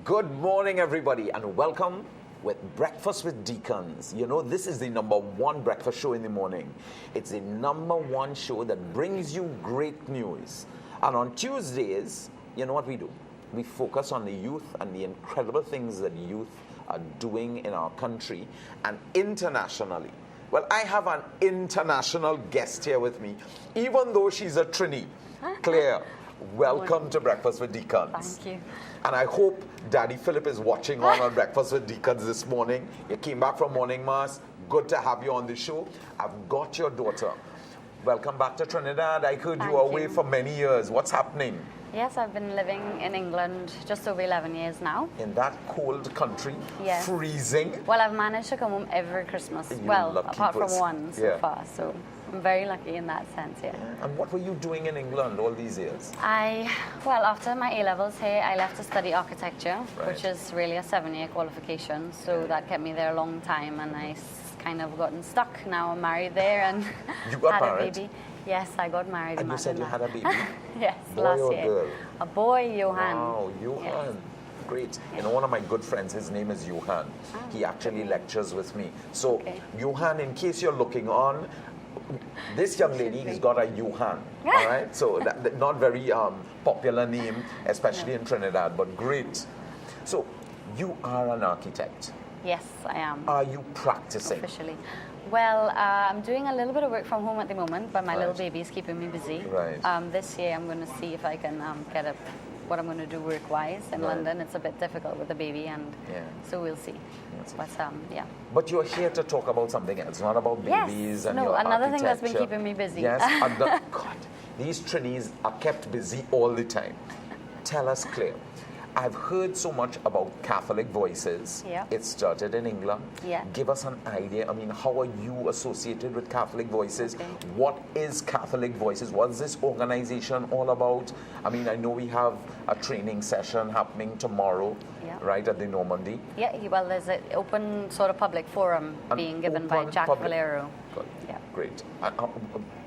Good morning, everybody, and welcome with Breakfast with Deacons. You know, this is the #1 breakfast show in the morning. It's the #1 show that brings you great news. And on Tuesdays, you know what we do? We focus on the youth and the incredible things that youth are doing in our country and internationally. Well, I have an international guest here with me, even though she's a Trinity. Claire, welcome to Breakfast with Deacons. Thank you. And I hope Daddy Philip is watching on Breakfast with Deacons this morning. You came back from morning mass. Good to have you on the show. I've got your daughter. Welcome back to Trinidad. I heard you were away for many years. What's happening? Yes, I've been living in England just over 11 years now. In that cold country? Yes. Freezing? Well, I've managed to come home every Christmas. You well, lucky apart from person. one so far. So I'm very lucky in that sense, yeah. And what were you doing in England all these years? Well, after my A-levels here, I left to study architecture, Right. which is really a 7-year qualification. So that kept me there a long time, and I kind of gotten stuck. Now I'm married there and You got had married? a baby. Yes, I got married. And you said you had a baby? Yes, Boy last or year. girl? A boy, Johan. Wow, Johan. Yes. Great. You know, one of my good friends, his name is Johan. He actually lectures with me. So, Okay. Johan, in case you're looking on, this young lady has got a Johan, all right? So, that not very popular name, especially in Trinidad, but great. So, you are an architect. Yes, I am. Are you practicing? Officially. Well, I'm doing a little bit of work from home at the moment, but my Right. little baby is keeping me busy. Right. This year, I'm going to see if I can get what I'm going to do work-wise in Right. London. It's a bit difficult with the baby, and Yeah. so we'll see. But yeah. But you're here to talk about something else, not about babies and your another thing that's been architecture. keeping me busy. Yes, God, these Trinis are kept busy all the time. Tell us, Claire. I've heard so much about Catholic Voices. Yeah. It started in England. Yeah. Give us an idea. I mean, how are you associated with Catholic Voices? Okay. What is Catholic Voices? What's this organization all about? I mean, I know we have a training session happening tomorrow, Yeah. right, at the Normandy. Yeah, well, there's an open sort of public forum An being given by open Jack public- Valero. Good. Yeah. Great.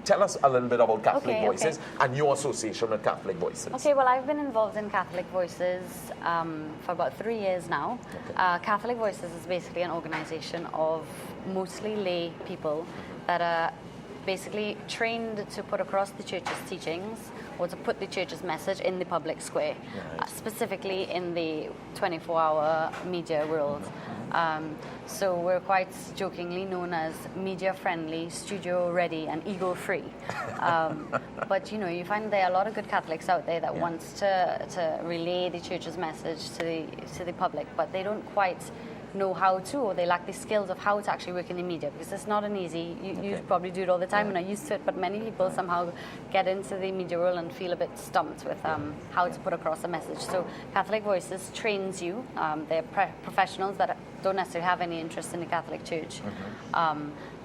Tell us a little bit about Catholic Okay, Voices okay. and your association with Catholic Voices. Okay, well, I've been involved in Catholic Voices for about 3 years now. Okay. Catholic Voices is basically an organization of mostly lay people that are basically trained to put across the church's teachings or to put the church's message in the public square, Right. specifically in the 24-hour media world. So we're quite jokingly known as media-friendly, studio-ready, and ego-free. But, you know, you find there are a lot of good Catholics out there that wants to relay the church's message to the public, but they don't quite know how to, or they lack the skills of how to actually work in the media, because it's not an easy, you probably do it all the time and are used to it, but many people somehow get into the media world and feel a bit stumped with how to put across a message. So Catholic Voices trains you. They're professionals that don't necessarily have any interest in the Catholic Church,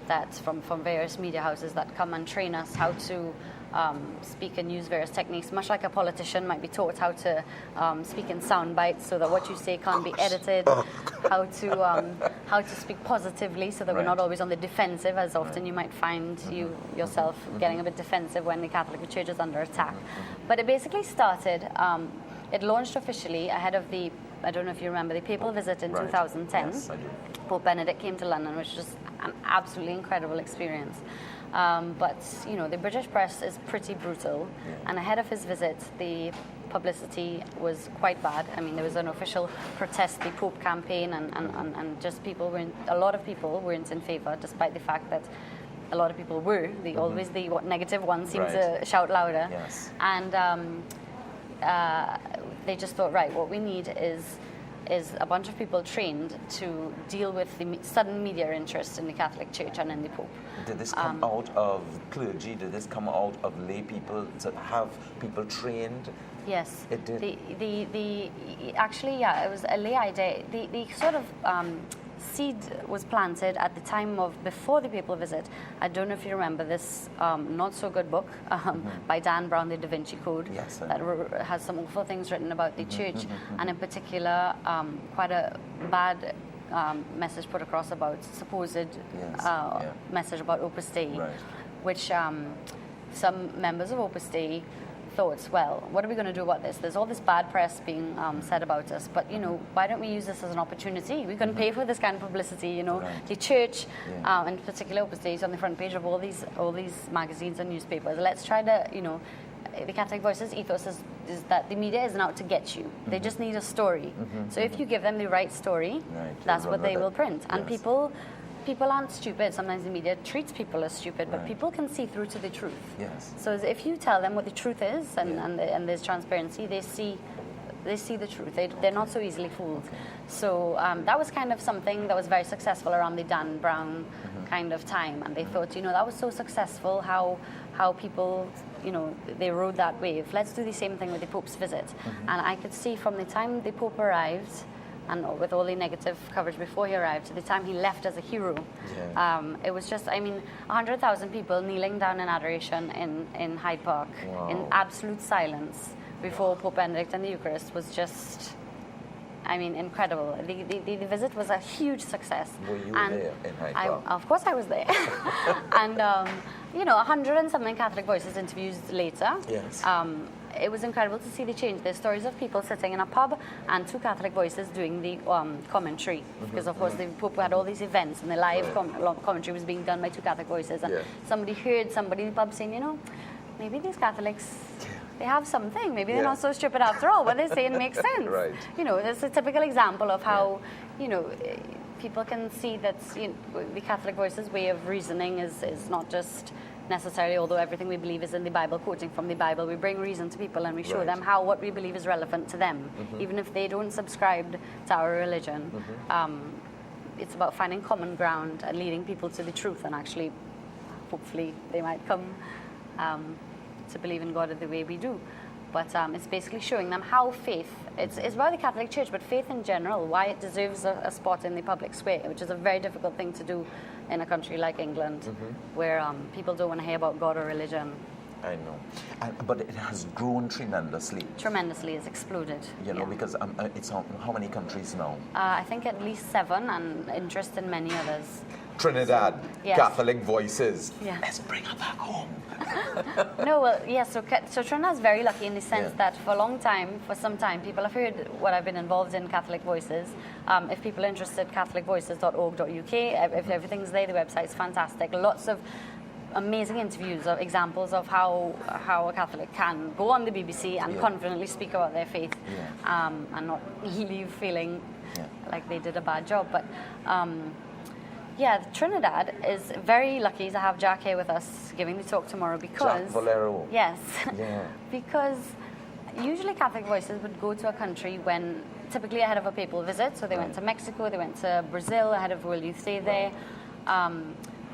that's from various media houses that come and train us how to speak and use various techniques, much like a politician might be taught how to speak in sound bites so that what you say can't be edited, how to speak positively so that we're not always on the defensive, as often you might find yourself getting a bit defensive when the Catholic Church is under attack. But it basically started, it launched officially ahead of the, I don't know if you remember, the papal visit in 2010. Yes, I do. Pope Benedict came to London, which was an absolutely incredible experience. But, you know, the British press is pretty brutal. And ahead of his visit, the publicity was quite bad. I mean, there was an official protest, the Pope campaign, and just a lot of people weren't in favor, despite the fact that a lot of people were. Always the negative ones seem to shout louder. Yes. And they just thought, right, what we need is a bunch of people trained to deal with the sudden media interest in the Catholic Church and in the Pope. Did this come out of clergy? Did this come out of lay people to have people trained? Yes. It did? Actually, yeah, it was a lay idea. The sort of seed was planted at the time of before the papal visit. I don't know if you remember this not so good book by Dan Brown, The Da Vinci Code, Yes, that has some awful things written about the church, and in particular quite a bad message put across about supposed message about Opus Dei, Right. which some members of Opus Dei thought, well, what are we going to do about this? There's all this bad press being said about us, but, why don't we use this as an opportunity? We can pay for this kind of publicity, Right. The church, in particular, Opus Dei is on the front page of all these magazines and newspapers. Let's try to, the Catholic Voices ethos is that the media isn't out to get you. They just need a story. So if you give them the right story, that's what they will print. And people aren't stupid. Sometimes the media treats people as stupid, but people can see through to the truth. Yes. So if you tell them what the truth is and there's transparency, they see the truth. They're not so easily fooled. So that was kind of something that was very successful around the Dan Brown kind of time. And they thought, that was so successful how people, they rode that wave. Let's do the same thing with the Pope's visit. And I could see from the time the Pope arrived, and with all the negative coverage before he arrived, to the time he left as a hero, it was just, 100,000 people kneeling down in adoration in Hyde Park in absolute silence before Pope Benedict and the Eucharist was just, incredible. The visit was a huge success. Were you there in Hyde Park? Of course I was there. And, 100 and something Catholic Voices interviews later. Yes. It was incredible to see the change. There's stories of people sitting in a pub and 2 Catholic Voices doing the commentary. Because, of course, the Pope had all these events and the live commentary was being done by 2 Catholic Voices. And somebody heard somebody in the pub saying, maybe these Catholics, they have something. Maybe they're not so stupid after all. What they're saying makes sense. Right. It's a typical example of how, people can see that the Catholic Voices' way of reasoning is not just necessarily, although everything we believe is in the Bible, quoting from the Bible, we bring reason to people and we show them how what we believe is relevant to them, even if they don't subscribe to our religion. It's about finding common ground and leading people to the truth, and actually, hopefully, they might come to believe in God the way we do. But it's basically showing them how faith, it's about the Catholic Church, but faith in general, why it deserves a spot in the public square, which is a very difficult thing to do in a country like England, where people don't want to hear about God or religion. I know. But it has grown tremendously. Tremendously, it's exploded. Because it's how many countries now? I think at least 7, and interest in many others. Trinidad, Yes. Catholic Voices. Yeah. Let's bring her back home. So Trinidad is very lucky in the sense that for some time, people have heard what I've been involved in Catholic Voices. If people are interested, catholicvoices.org.uk, if everything's there, the website's fantastic. Lots of amazing interviews of examples of how a Catholic can go on the BBC and confidently speak about their faith and not leave feeling like they did a bad job. But Trinidad is very lucky to have Jack here with us giving the talk tomorrow because... Jack Valero. Yes. Yeah. Because usually Catholic Voices would go to a country typically ahead of a papal visit. So they went to Mexico, they went to Brazil ahead of World Youth Day there.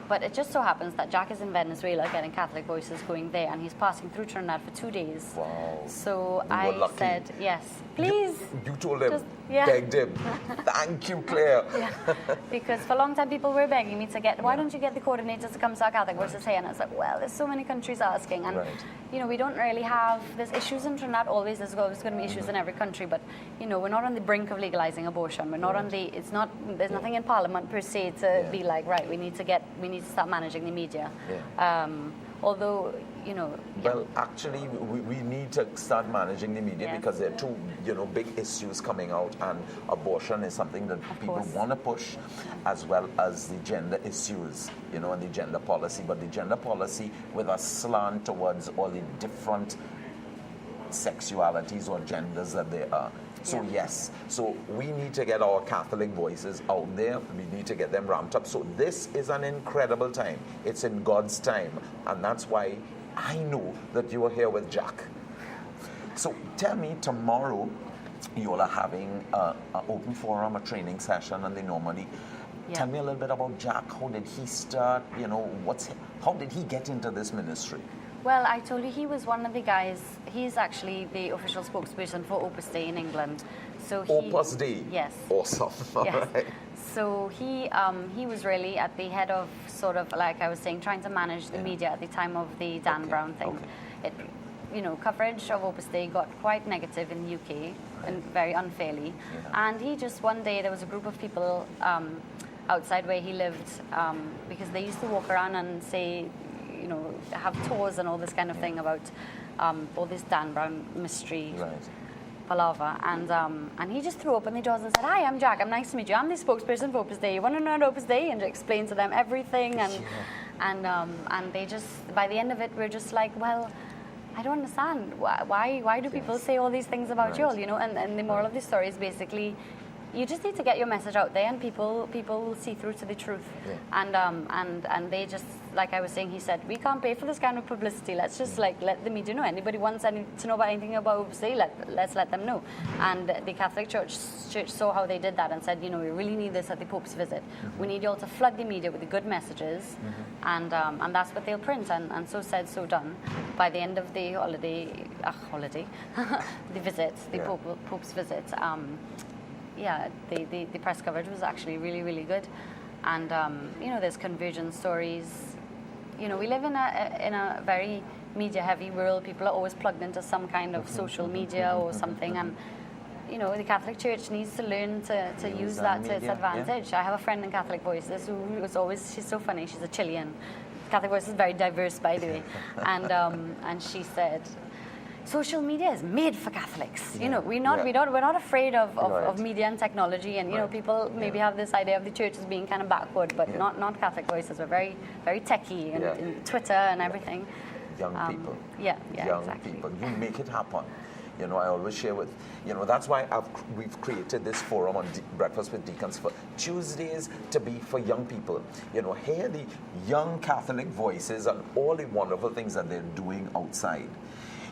But it just so happens that Jack is in Venezuela getting Catholic Voices going there, and he's passing through Trinidad for 2 days. Wow. So I said, yes, please. You told him, begged him. Thank you, Claire. Because for a long time people were begging me to why don't you get the coordinators to come to our Catholic Voices here? And I was like, well, there's so many countries asking. And, we don't really have, there's issues in Trinidad always, there's always going to be issues in every country, but, we're not on the brink of legalizing abortion. We're not there's nothing in Parliament per se to be like, right, we need to start managing the media. Although, Well, actually, we need to start managing the media because there are 2, big issues coming out, and abortion is something that people want to push, as well as the gender issues, and the gender policy. But the gender policy with a slant towards all the different sexualities or genders that there are. So so we need to get our Catholic Voices out there. We need to get them ramped up. So this is an incredible time. It's in God's time. And that's why I know that you are here with Jack. So tell me, tomorrow you all are having an open forum, a training session on the Normandy. Tell me a little bit about Jack. How did he start? How did he get into this ministry? Well, I told you he was one of the guys. He's actually the official spokesperson for Opus Dei in England. So Opus Dei? Yes. Awesome. Yes. Right. So he was really at the head of, sort of, like I was saying, trying to manage the media at the time of the Dan Brown thing. Coverage of Opus Dei got quite negative in the UK, and very unfairly. And he just, one day, there was a group of people outside where he lived, because they used to walk around and say, have tours and all this kind of thing about all this Dan Brown mystery Right. palaver, and he just threw open the doors and said, "Hi, I'm Jack. I'm nice to meet you. I'm the spokesperson for Opus Dei. You want to know about Opus Dei?" And explain to them everything, and they just, by the end of it, we're just like, well, I don't understand why do people say all these things about you all, you know? And the moral of the story is basically, you just need to get your message out there, and people will see through to the truth. And they just, like I was saying, he said, we can't pay for this kind of publicity. Let's just like let the media know. Anybody wants to know about anything about Opus Dei, let's let them know. And the Catholic Church saw how they did that and said, you know, we really need this at the Pope's visit. We need you all to flood the media with the good messages, and that's what they'll print. And so said, so done. By the end of the the visit, the Pope's visit. The press coverage was actually really, really good. And, you know, there's conversion stories. You know, we live in a very media-heavy world. People are always plugged into some kind of social media or something. And, you know, the Catholic Church needs to learn to use that to its advantage. I have a friend in Catholic Voices who was always, she's so funny, she's a Chilean. Catholic Voices is very diverse, by the way. And she said, social media is made for Catholics. You know, we're not afraid of media and technology. And you know, people maybe have this idea of the church as being kind of backward, but not Catholic Voices. We're very, very techie and Twitter and everything. Young people. Young exactly. People. You make it happen. You know, I always share with, you know, that's why we've created this forum on Breakfast with Deacons for Tuesdays to be for young people. You know, hear the young Catholic voices and all the wonderful things that they're doing outside.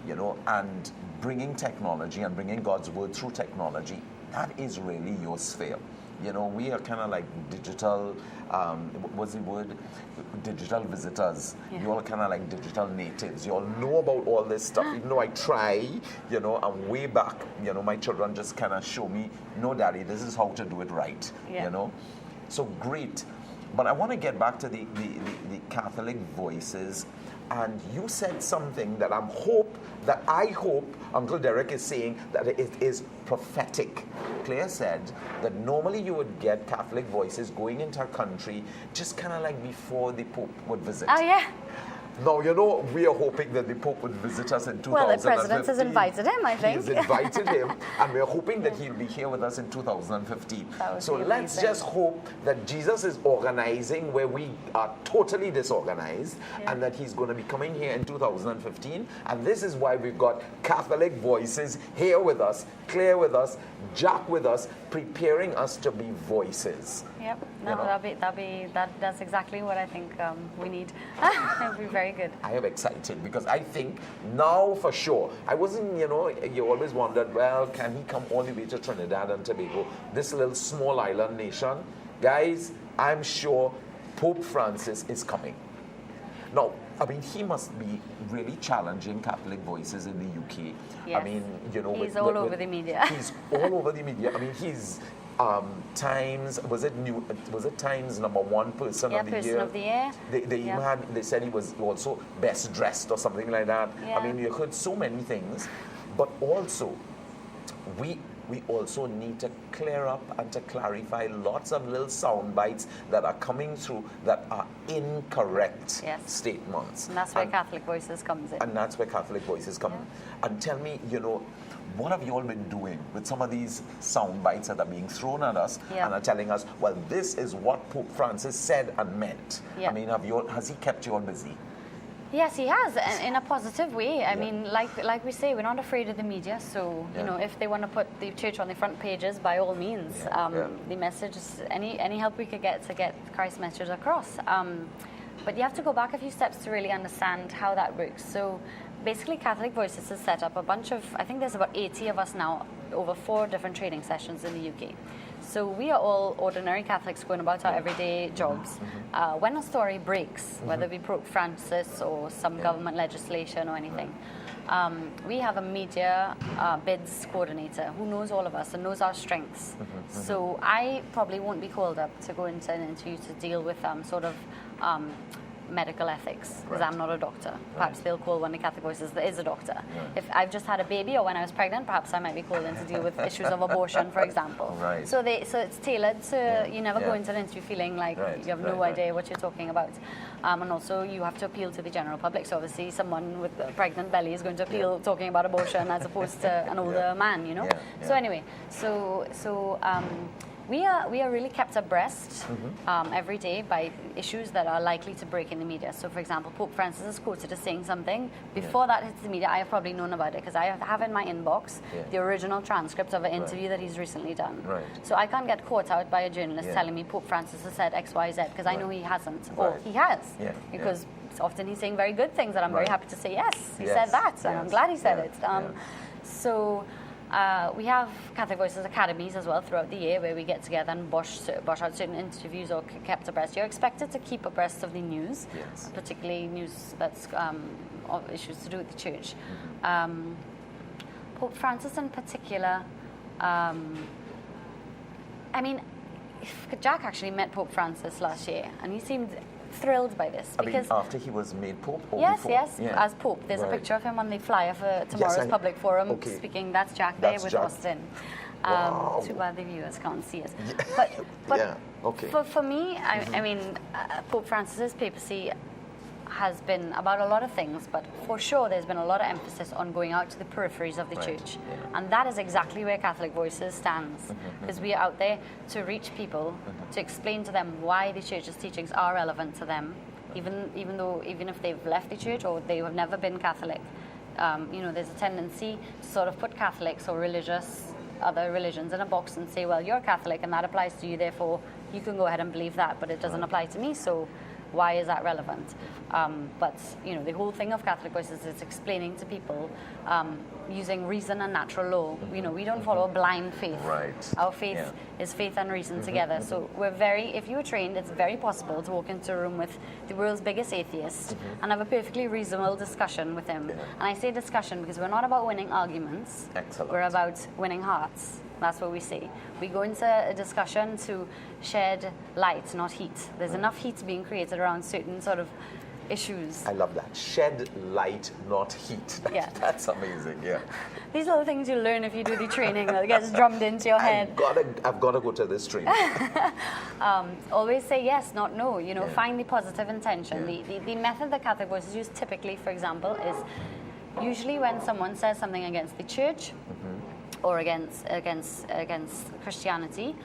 You know, and bringing technology and bringing God's word through technology, that is really your sphere. You know, we are kind of like digital, what's the word? Digital visitors. You all kind of like digital natives. You all know about all this stuff, even though I try, you know, and way back, you know, my children just kind of show me, no, Daddy, this is how to do it right, you know? So great. But I want to get back to the Catholic voices. And you said something that I hope Uncle Derek is saying that it is prophetic. Claire said that normally you would get Catholic voices going into a country just kind of like before the Pope would visit. Oh, yeah. Now, you know, we are hoping that the Pope would visit us in 2015. Well, the President has invited him, I think. He has invited him, and we're hoping that he'll be here with us in 2015. So let's just hope that Jesus is organizing where we are totally disorganized, and that he's going to be coming here in 2015. And this is why we've got Catholic voices here with us, Claire with us, Jack with us, preparing us to be voices. Yep. No, that's exactly what I think we need. It'll be very good. I am excited because I think now for sure. I wasn't, you know, you always wondered, well, can he come all the way to Trinidad and Tobago, this little small island nation? Guys, I'm sure Pope Francis is coming. Now, I mean, he must be really challenging Catholic voices in the UK. Yes. I mean, you know, he's all over the media. He's all over the media. I mean, he's Times, was it Times #1 person of the year? Person of the year. They even had, they said he was also best dressed or something like that. I mean, you heard so many things, but also we also need to clear up and to clarify lots of little sound bites that are coming through that are incorrect statements. And that's where Catholic Voices comes in. And that's where Catholic Voices come in. And tell me, you know, what have you all been doing with some of these sound bites that are being thrown at us and are telling us, well, this is what Pope Francis said and meant? I mean, has he kept you all busy? Yes, he has, in a positive way. I mean, like we say, we're not afraid of the media. So, you know, if they want to put the church on the front pages, by all means, the message is any help we could get to get Christ's message across. But you have to go back a few steps to really understand how that works. So, basically, Catholic Voices has set up a bunch of, I think there's about 80 of us now, over 4 different training sessions in the UK. So we are all ordinary Catholics going about our everyday jobs. When a story breaks, whether we Pope Francis or some government legislation or anything, we have a media bids coordinator who knows all of us and knows our strengths. So I probably won't be called up to go into an interview to deal with sort of medical ethics, because Right. I'm not a doctor. Perhaps they'll call one of the Catholic Voices that is a doctor. Right. If I've just had a baby or when I was pregnant, perhaps I might be called in to deal with issues of abortion, for example. Right. So it's tailored to, you never go Yeah. into an interview feeling like Right. you have no Right. idea what you're talking about. And also you have to appeal to the general public. So obviously someone with a pregnant belly is going to appeal talking about abortion as opposed to an older man, you know? Yeah. So anyway, we are really kept abreast every day by issues that are likely to break in the media. So, for example, Pope Francis is quoted as saying something. Before that hits the media, I have probably known about it because I have in my inbox the original transcript of an interview that he's recently done. Right. So I can't get caught out by a journalist Yeah. telling me Pope Francis has said X, Y, Z because I know he hasn't. Or Right. he has. Yeah. Because often he's saying very good things and I'm very Right. happy to say, yes, he Yes. said that. And I'm Yes. glad he said Yeah. it. Yeah. So we have Catholic Voices Academies as well throughout the year where we get together and bosh out certain interviews or kept abreast. You're expected to keep abreast of the news, Yes. particularly news that's of issues to do with the church. Pope Francis in particular, I mean, Jack actually met Pope Francis last year and he seemed thrilled by this because after he was made Pope or yes, before? yes, Yeah. as Pope. There's a Right. picture of him on the flyer for tomorrow's I- public forum okay. speaking. That's Jack there That's with Jack. Austin. Wow. Too bad the viewers can't see us. But Yeah, okay. for me, I mean, Pope Francis's papacy has been about a lot of things, but for sure there's been a lot of emphasis on going out to the peripheries of the Right, church. yeah. And that is exactly where Catholic Voices stands, because we are out there to reach people, to explain to them why the church's teachings are relevant to them, even if they've left the church or they have never been Catholic. There's a tendency to sort of put Catholics or other religions in a box and say, well, you're Catholic and that applies to you, therefore you can go ahead and believe that, but it doesn't apply to me, so why is that relevant? But the whole thing of Catholic Voices is explaining to people using reason and natural law. We don't follow a blind faith. Right. Our faith is faith and reason together. So if you were trained, it's very possible to walk into a room with the world's biggest atheist and have a perfectly reasonable discussion with him. Yeah. And I say discussion because we're not about winning arguments. Excellent. We're about winning hearts. That's what we say. We go into a discussion to shed light, not heat. There's enough heat being created around certain sort of issues. I love that. Shed light, not heat. Yeah. That's amazing, yeah. These are the things you learn if you do the training that gets drummed into your head. I've got to go to this training. Always say yes, not no. Yeah. Find the positive intention. Yeah. The method that Catholic Voices use typically, for example, is usually when someone says something against the church or against Christianity.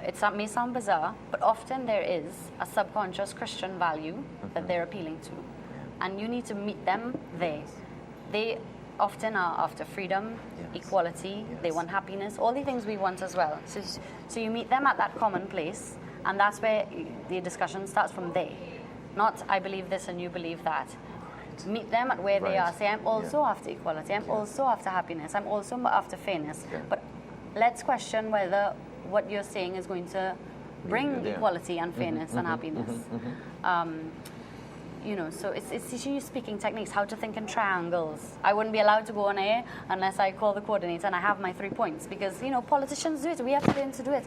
It may sound bizarre, but often there is a subconscious Christian value that they're appealing to. And you need to meet them there. They often are after freedom, equality, they want happiness, all the things we want as well. So you meet them at that common place, and that's where the discussion starts from there. Not, I believe this and you believe that. Meet them at where they are. Say, I'm also after equality, I'm also after happiness, I'm also after fairness. But let's question whether what you're saying is going to bring equality and fairness and happiness. So it's teaching you speaking techniques, how to think in triangles. I wouldn't be allowed to go on air unless I call the coordinator and I have my 3 points because, politicians do it. We have to learn to do it.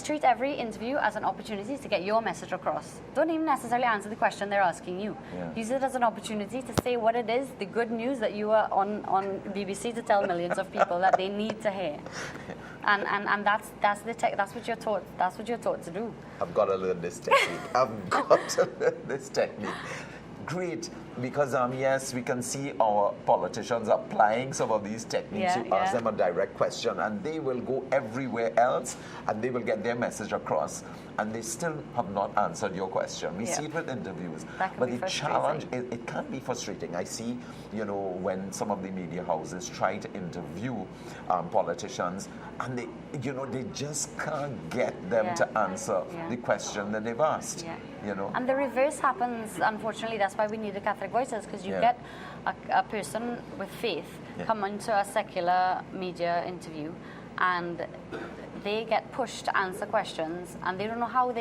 Treat every interview as an opportunity to get your message across. Don't even necessarily answer the question they're asking you. Yeah. Use it as an opportunity to say what it is, the good news that you are on BBC to tell millions of people that they need to hear. And that's what you're taught. That's what you're taught to do. I've got to learn this technique. I've got to learn this technique. Great, because yes, we can see our politicians applying some of these techniques. You ask them a direct question and they will go everywhere else and they will get their message across and they still have not answered your question. We see it with interviews. But the challenge, it can be frustrating. I see, when some of the media houses try to interview politicians and they just can't get them to answer the question that they've asked. And the reverse happens, unfortunately. That's why we need the Catholic Voices, because you get a person with faith come into a secular media interview and they get pushed to answer questions and they don't know how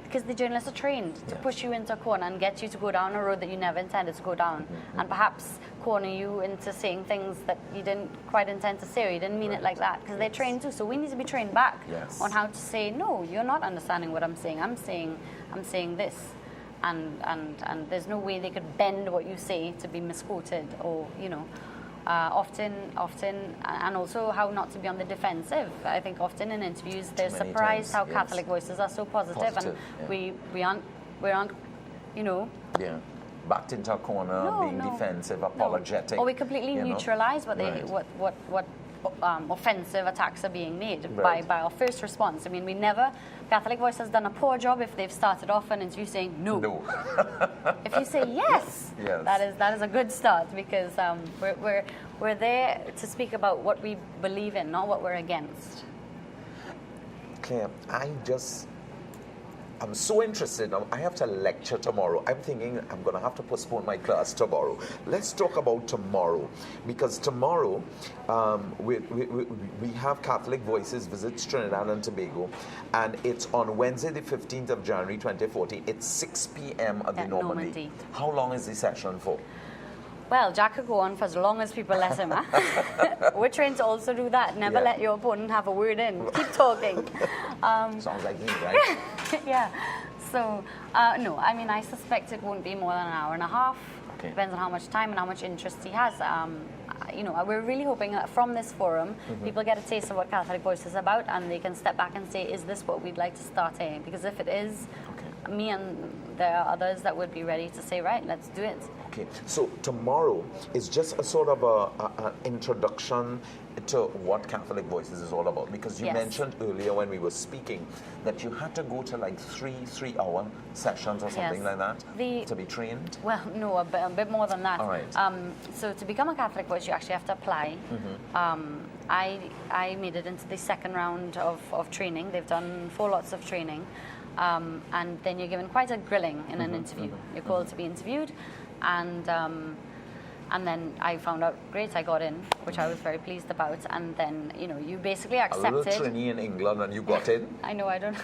because the journalists are trained to push you into a corner and get you to go down a road that you never intended to go down and perhaps corner you into saying things that you didn't quite intend to say or you didn't mean it like that, because they're trained too. So we need to be trained back on how to say, no, you're not understanding what I'm saying. I'm saying this. and there's no way they could bend what you say to be misquoted or, often, and also how not to be on the defensive. I think often in interviews they're Many surprised times, how Catholic voices are so positive. And yeah. we aren't, Yeah. Backed into a corner, being defensive, apologetic. Or we completely neutralize what they, Right. what offensive attacks are being made Right. by our first response. I mean, Catholic Voice has done a poor job if they've started off an interview saying no. No. If you say yes, Yes. that is a good start, because we're there to speak about what we believe in, not what we're against. Claire, I'm so interested. I have to lecture tomorrow. I'm thinking I'm going to have to postpone my class tomorrow. Let's talk about tomorrow, because tomorrow we have Catholic Voices visits Trinidad and Tobago, and it's on Wednesday, the 15th of January, 2014. It's 6 p.m. at the Normandy. How long is the session for? Well, Jack could go on for as long as people let him. We're trained to also do that. Never let your opponent have a word in. Keep talking. Sounds like me, right? Yeah. So, no, I mean, I suspect it won't be more than an hour and a half. Okay. Depends on how much time and how much interest he has. We're really hoping that from this forum, people get a taste of what Catholic Voice is about, and they can step back and say, is this what we'd like to start here? Because if it is, me and there are others that would be ready to say, right, let's do it. Okay, so tomorrow is just a sort of an introduction to what Catholic Voices is all about, because you mentioned earlier when we were speaking that you had to go to like three-hour sessions or something like that to be trained. Well, no, a bit more than that. All right. So to become a Catholic Voice, you actually have to apply. I made it into the second round of training. They've done 4 lots of training, and then you're given quite a grilling in an interview. You're called to be interviewed. And then I found out, great, I got in, which I was very pleased about. And then, you basically accepted. A little Trinity in England and you got in? I know, I don't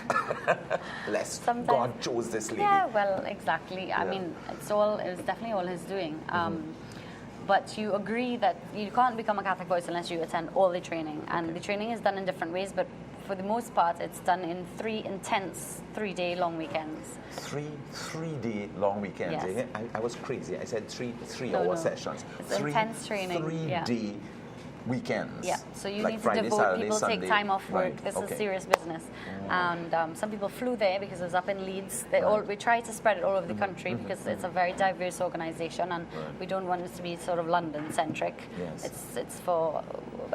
Bless. Sometimes, God chose this lady. Yeah, well, exactly. I mean, it was definitely all his doing. But you agree that you can't become a Catholic Voice unless you attend all the training. And the training is done in different ways, but for the most part, it's done in 3 intense 3-day long weekends. 3-day long weekends. Yes. I was crazy. I said three-hour sessions. It's intense training. 3-day weekends. Yeah, so you like need to Friday, devote, Saturday, people Sunday. take time off work. Right. This is serious business. And some people flew there because it was up in Leeds. We try to spread it all over the country because it's a very diverse organization, and we don't want it to be sort of London-centric. Yes. It's for,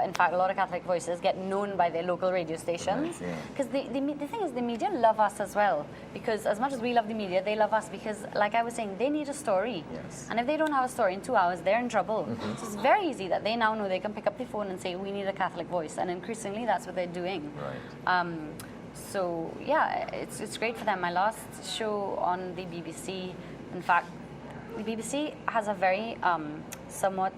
in fact, a lot of Catholic Voices get known by their local radio stations. Because the thing is, the media love us as well. Because as much as we love the media, they love us because, like I was saying, they need a story. Yes. And if they don't have a story in 2 hours, they're in trouble. So it's very easy that they now know they can pick up the phone and say, we need a Catholic Voice, and increasingly that's what they're doing. Right. So yeah, it's great for them. My last show on the BBC, in fact, the BBC has a very somewhat,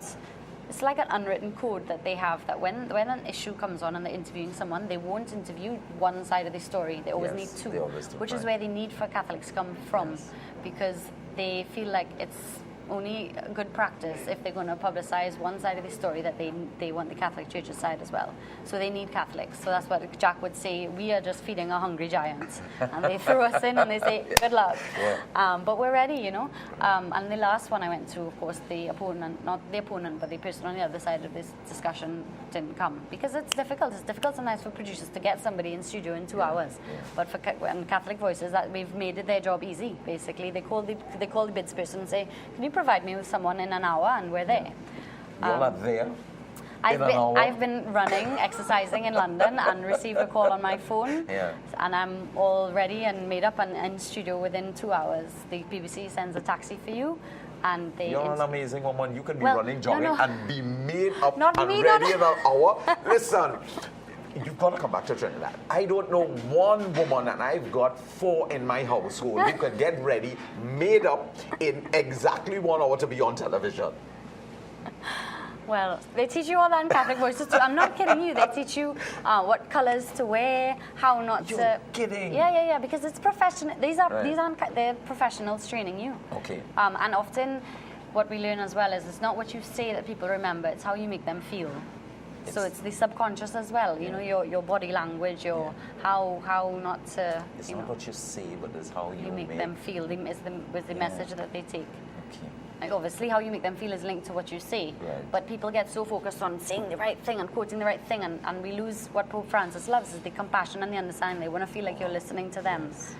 it's like an unwritten code that they have, that when an issue comes on and they're interviewing someone, they won't interview one side of the story. They always need 2, which is where the need for Catholics come from, because they feel like it's only good practice if they're going to publicize one side of the story, that they want the Catholic Church's side as well. So they need Catholics. So that's what Jack would say, we are just feeding a hungry giant. And they throw us in and they say, good luck. But we're ready, And the last one I went to, of course, the opponent, not the opponent, but the person on the other side of this discussion didn't come. Because it's difficult. It's difficult sometimes for producers to get somebody in studio in 2 hours. But for Catholic Voices, that we've made it their job easy, basically. They call the bids person and say, can you provide me with someone in an hour, and we're there. You all are there? I've been running, exercising in London, and received a call on my phone, and I'm all ready and made up and in studio within 2 hours. The BBC sends a taxi for you, and they... You're an amazing woman. You can be running, jogging, and be made up and ready in an hour. Listen, you've got to come back to Trinidad. I don't know one woman, and I've got 4 in my household, who can get ready, made up in exactly 1 hour to be on television. Well, they teach you all that in Catholic Voices too. I'm not kidding you. They teach you what colors to wear, how not to... You're kidding. Yeah, because it's professional. These aren't, they're professionals training you. Okay. And often what we learn as well is it's not what you say that people remember, it's how you make them feel. So it's the subconscious as well. You know, your body language, your how not to. It's not what you say, but it's how you make them feel. Is the message that they take. Okay. Like obviously, how you make them feel is linked to what you say. Right. But people get so focused on saying the right thing and quoting the right thing, and we lose what Pope Francis loves is the compassion and the understanding. They want to feel like you're listening to them. Yes.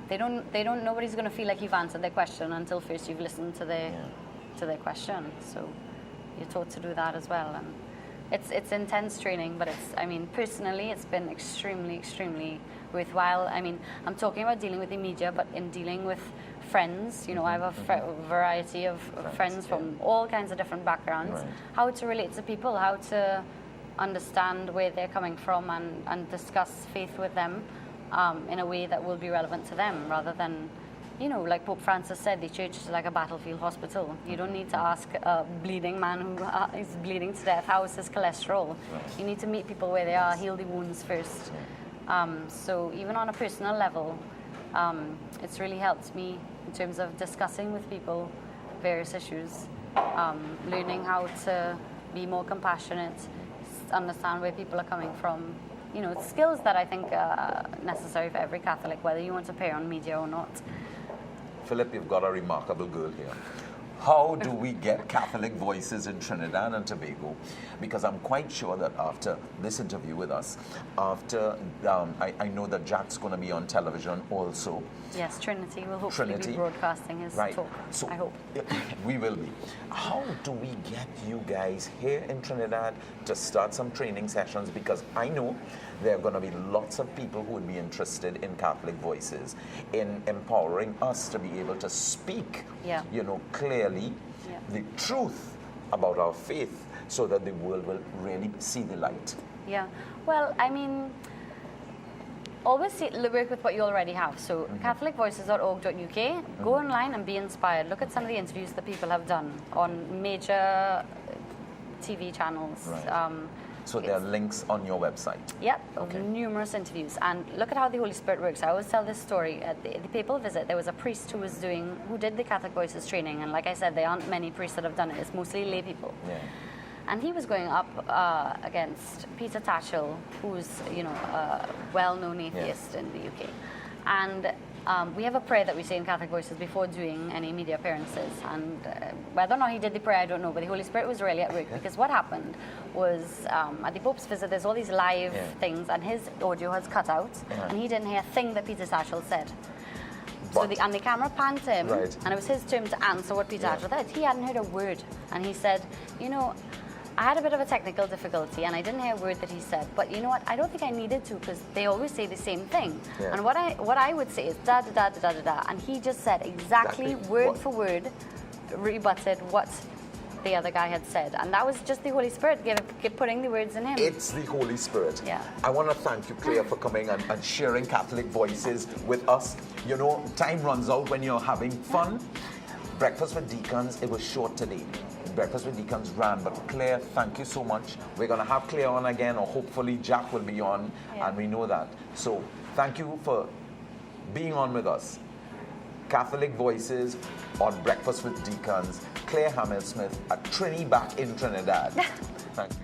Nobody's going to feel like you've answered their question until first you've listened to their question. So you're taught to do that as well, and it's intense training. But personally, it's been extremely worthwhile. I'm talking about dealing with the media, but in dealing with friends, I have a variety of friends from all kinds of different backgrounds. Right. How to relate to people, how to understand where they're coming from, and discuss faith with them in a way that will be relevant to them, rather than, like Pope Francis said, the church is like a battlefield hospital. You don't need to ask a bleeding man who is bleeding to death, how is his cholesterol? Right. You need to meet people where they are, heal the wounds first. So even on a personal level, it's really helped me in terms of discussing with people various issues, learning how to be more compassionate, understand where people are coming from. It's skills that I think are necessary for every Catholic, whether you want to pay on media or not. Philip, you've got a remarkable girl here. How do we get Catholic voices in Trinidad and Tobago? Because I'm quite sure that after this interview with us, I know that Jack's going to be on television also. Yes, Trinity will hopefully be broadcasting his talk, so I hope. We will be. How do we get you guys here in Trinidad to start some training sessions? Because I know there are going to be lots of people who would be interested in Catholic voices, in empowering us to be able to speak, clearly the truth about our faith, so that the world will really see the light. Yeah. Well, always work with what you already have. So catholicvoices.org.uk, go online and be inspired. Look at some of the interviews that people have done on major TV channels. Right. So there are links on your website. Yep, of numerous interviews. And look at how the Holy Spirit works. I always tell this story. At the papal visit, there was a priest who did the Catholic Voices training. And like I said, there aren't many priests that have done it. It's mostly lay people. Yeah. And he was going up against Peter Tatchell, who's a well-known atheist in the UK. And we have a prayer that we say in Catholic Voices before doing any media appearances. And whether or not he did the prayer, I don't know. But the Holy Spirit was really at work, because what happened was at the Pope's visit, there's all these live things, and his audio has cut out, and he didn't hear a thing that Peter Tatchell said. So the camera panned to him, and it was his turn to answer what Peter Tatchell said. He hadn't heard a word, and he said, I had a bit of a technical difficulty, and I didn't hear a word that he said. But you know what? I don't think I needed to, because they always say the same thing. Yeah. And what I would say is da da da da da da, and he just said exactly word for word, rebutted what the other guy had said, and that was just the Holy Spirit putting the words in him. It's the Holy Spirit. Yeah. I want to thank you, Claire, for coming and sharing Catholic voices with us. Time runs out when you're having fun. Breakfast with Deacons, it was short today. Breakfast with Deacons ran, but Claire, thank you so much. We're going to have Claire on again, or hopefully Jack will be on, and we know that. So thank you for being on with us. Catholic Voices on Breakfast with Deacons. Claire Hamilsmith at Trinity back in Trinidad. Thank you.